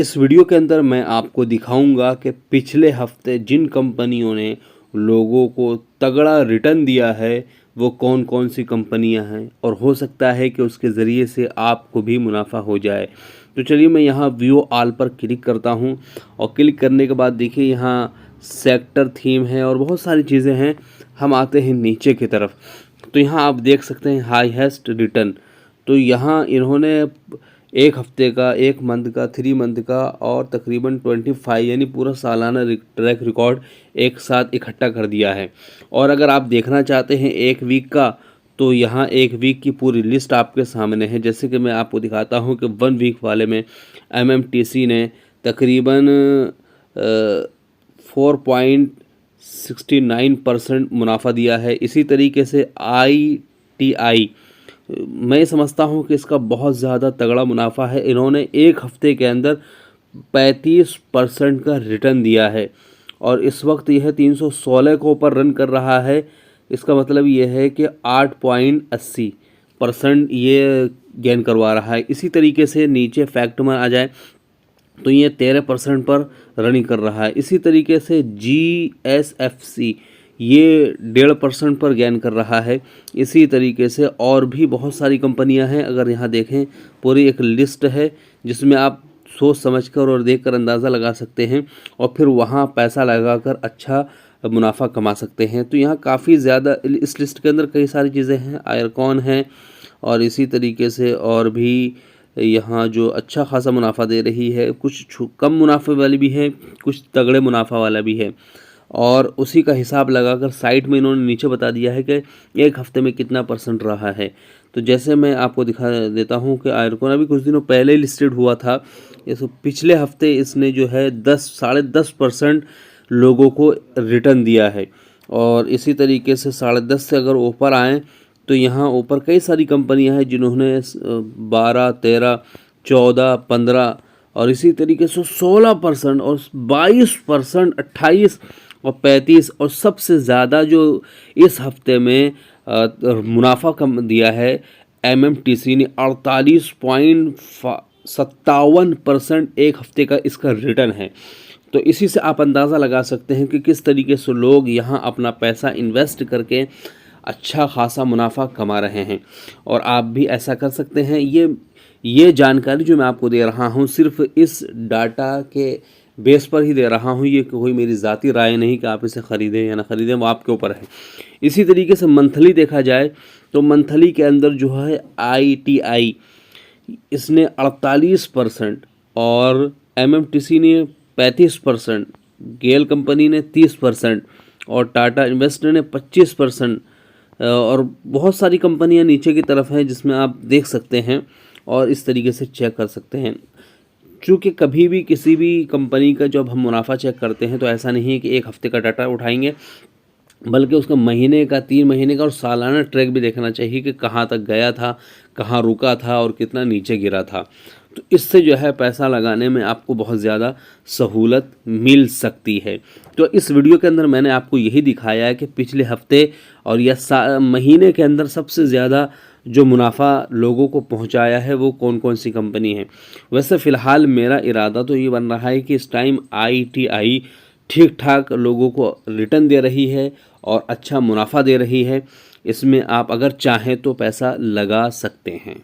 इस वीडियो के अंदर मैं आपको दिखाऊंगा कि पिछले हफ्ते जिन कंपनियों ने लोगों को तगड़ा रिटर्न दिया है वो कौन कौन सी कंपनियां हैं, और हो सकता है कि उसके ज़रिए से आपको भी मुनाफा हो जाए। तो चलिए मैं यहाँ व्यू ऑल पर क्लिक करता हूँ, और क्लिक करने के बाद देखिए यहाँ सेक्टर थीम है और बहुत सारी चीज़ें हैं। हम आते हैं नीचे की तरफ, तो यहाँ आप देख सकते हैं हाईएस्ट रिटर्न। तो यहाँ इन्होंने एक हफ्ते का, एक मंथ का, 3 मंथ का और तकरीबन 25 यानी पूरा सालाना ट्रैक रिकॉर्ड एक साथ इकट्ठा कर दिया है। और अगर आप देखना चाहते हैं एक वीक का, तो यहाँ एक वीक की पूरी लिस्ट आपके सामने है। जैसे कि मैं आपको दिखाता हूँ कि 1 वीक वाले में एमएमटीसी ने तकरीबन 4.69% मुनाफा दिया है। इसी तरीके से ITI, मैं समझता हूँ कि इसका बहुत ज़्यादा तगड़ा मुनाफा है। इन्होंने एक हफ्ते के अंदर 35% का रिटर्न दिया है और इस वक्त यह 316 को ऊपर रन कर रहा है। इसका मतलब यह है कि 8.80% ये गेन करवा रहा है। इसी तरीके से नीचे फैक्ट में आ जाए तो ये 13% पर रनिंग कर रहा है। इसी तरीके से GSFC ये 1.5% पर गेन कर रहा है। इसी तरीके से और भी बहुत सारी कंपनियां हैं। अगर यहाँ देखें पूरी एक लिस्ट है जिसमें आप सोच समझकर और देखकर अंदाज़ा लगा सकते हैं और फिर वहाँ पैसा लगाकर अच्छा मुनाफा कमा सकते हैं। तो यहाँ काफ़ी ज़्यादा इस लिस्ट के अंदर कई सारी चीज़ें हैं। आयरकॉन है और इसी तरीके से और भी यहाँ जो अच्छा खासा मुनाफा दे रही है, कुछ कम मुनाफे वाली भी है, कुछ तगड़े मुनाफा वाला भी है। और उसी का हिसाब लगाकर साइट में इन्होंने नीचे बता दिया है कि एक हफ्ते में कितना % रहा है। तो जैसे मैं आपको दिखा देता हूँ कि आयरकॉन अभी कुछ दिनों पहले लिस्टेड हुआ था। इस पिछले हफ्ते इसने जो है 10-10.5% लोगों को रिटर्न दिया है। और इसी तरीके से 10.5 से अगर ऊपर आएँ तो यहाँ ऊपर कई सारी कंपनियां हैं जिन्होंने 12, 13, 14, 15 और इसी तरीके से 16% और 22%, 28 और 35 और सबसे ज़्यादा जो इस हफ्ते में मुनाफा कम दिया है MMTC ने 48.57% एक हफ्ते का इसका रिटर्न है। तो इसी से आप अंदाज़ा लगा सकते हैं कि किस तरीके से लोग यहाँ अपना पैसा इन्वेस्ट करके अच्छा खासा मुनाफा कमा रहे हैं, और आप भी ऐसा कर सकते हैं। ये जानकारी जो मैं आपको दे रहा हूँ सिर्फ इस डाटा के बेस पर ही दे रहा हूँ। ये कोई मेरी ज़ाती राय नहीं कि आप इसे ख़रीदें या ना ख़रीदें, वो आपके ऊपर है। इसी तरीके से मंथली देखा जाए तो मंथली के अंदर जो है ITI इसने 48% और MMTC ने 35%, गेल कंपनी ने 30% और टाटा इन्वेस्ट ने 25%, और बहुत सारी कंपनियां नीचे की तरफ हैं जिसमें आप देख सकते हैं और इस तरीके से चेक कर सकते हैं। चूँकि कभी भी किसी भी कंपनी का जब हम मुनाफा चेक करते हैं तो ऐसा नहीं है कि एक हफ्ते का डाटा उठाएंगे, बल्कि उसका महीने का, 3 महीने का और सालाना ट्रैक भी देखना चाहिए कि कहाँ तक गया था, कहाँ रुका था और कितना नीचे गिरा था। तो इससे जो है पैसा लगाने में आपको बहुत ज़्यादा सहूलत मिल सकती है। तो इस वीडियो के अंदर मैंने आपको यही दिखाया है कि पिछले हफ्ते और या महीने के अंदर सबसे ज़्यादा जो मुनाफा लोगों को पहुंचाया है वो कौन कौन सी कंपनी है। वैसे फ़िलहाल मेरा इरादा तो ये बन रहा है कि इस टाइम ITI ठीक ठाक लोगों को रिटर्न दे रही है और अच्छा मुनाफा दे रही है। इसमें आप अगर चाहें तो पैसा लगा सकते हैं।